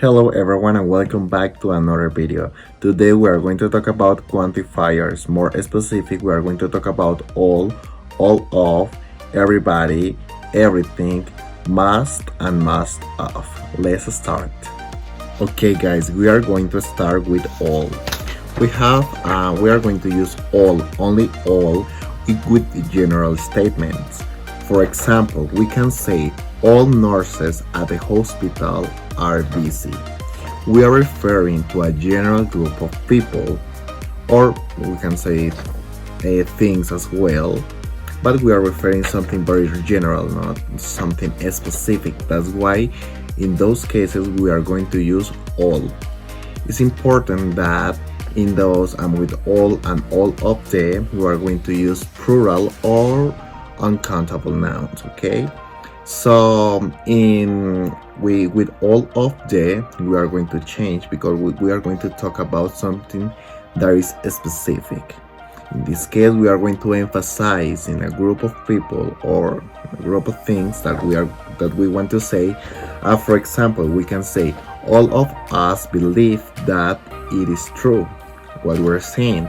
Hello everyone and welcome back to another video. Today we are going to talk about quantifiers. More specific, we are going to talk about all of, everybody, everything, must and must of. Let's start. Okay guys, we are going to start with all. We are going to use only all with general statements. For example, we can say all nurses at the hospital are busy. We are referring to a general group of people, or we can say things as well, but we are referring something very general, not something specific. That's why in those cases we are going to use all. It's important that in those and with all and all of them we are going to use plural or uncountable nouns. Okay, so with all of them we are going to change because we are going to talk about something that is specific. In this case, we are going to emphasize in a group of people or a group of things that we want to say. For example, we can say all of us believe that it is true. What we're saying,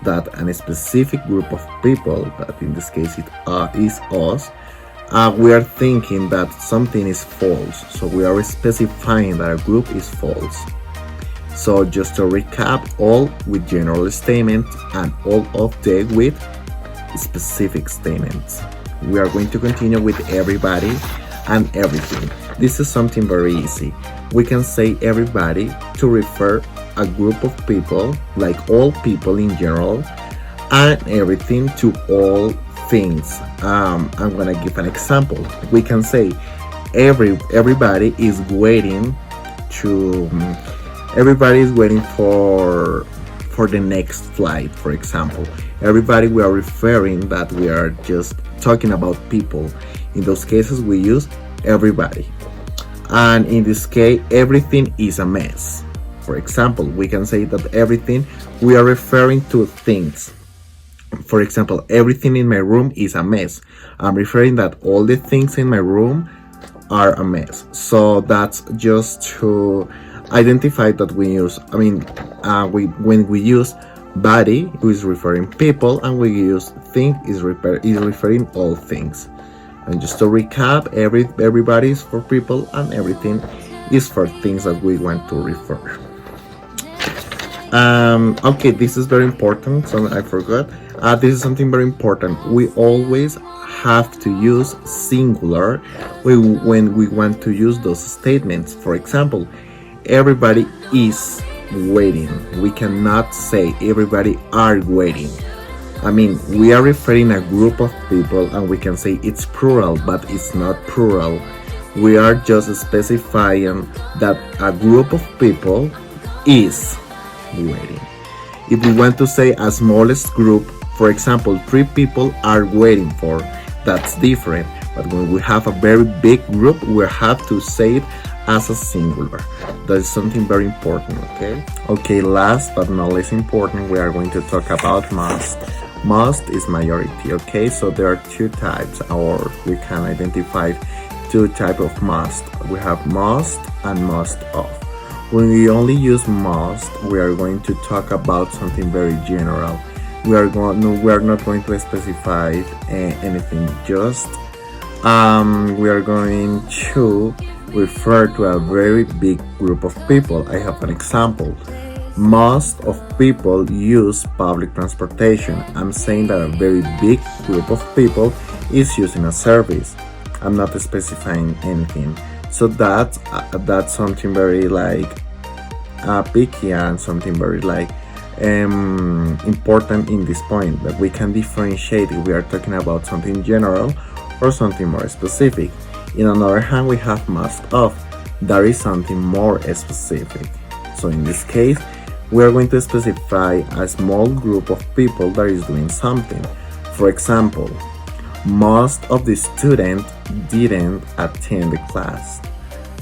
that a specific group of people, that in this case it is us, we are thinking that something is false. So we are specifying that a group is false. So just to recap, all with general statements and all of them with specific statements. We are going to continue with everybody and everything. This is something very easy. We can say everybody to refer a group of people, like all people in general, and everything to all things. I'm gonna give an example. We can say everybody is waiting for the next flight. For example, everybody, we are referring that we are just talking about people. In those cases we use everybody, and in this case everything is a mess. For example, we can say that everything, we are referring to things. For example, everything in my room is a mess. I'm referring that all the things in my room are a mess. So that's just to identify that we use, when we use body, it is referring people, and we use thing is referring all things. And just to recap, everybody is for people and everything is for things that we want to refer. Okay, this is very important. So I forgot. This is something very important. We always have to use singular when we want to use those statements. For example, everybody is waiting. We cannot say everybody are waiting. We are referring a group of people and we can say it's plural, but it's not plural. We are just specifying that a group of people is waiting. If we want to say a smallest group, for example, 3 people are waiting for, that's different. But when we have a very big group, we have to say it as a singular. That is something very important. Okay, last but not least important, we are going to talk about must. Must is majority. Okay, so there are 2 types, or we can identify 2 types of must. We have must and must of. When we only use must, we are going to talk about something very general. We are not going to specify anything. Just we are going to refer to a very big group of people. I have an example. Most of people use public transportation. I'm saying that a very big group of people is using a service. I'm not specifying anything. So that's something very picky and something very important in this point, that we can differentiate if we are talking about something general or something more specific. In another hand, we have must of. That is something more specific. So in this case, we are going to specify a small group of people that is doing something. For example, most of the students didn't attend the class.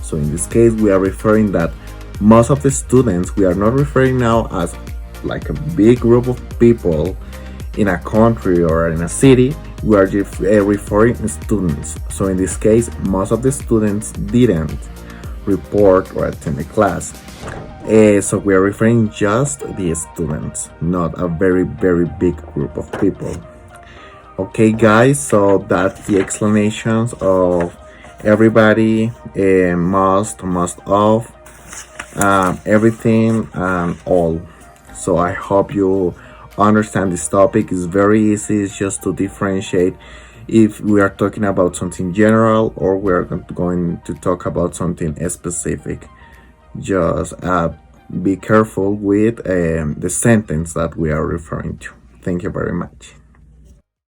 So in this case, we are referring that most of the students, we are not referring now as like a big group of people in a country or in a city. We are referring students. So in this case, most of the students didn't report or attend a class. So we are referring just the students, not a very big group of people. Okay, guys, so that's the explanations of everybody, must of, everything and all. So I hope you understand this topic. It's very easy. It's just to differentiate if we are talking about something general or we're going to talk about something specific. Just be careful with the sentence that we are referring to. Thank you very much.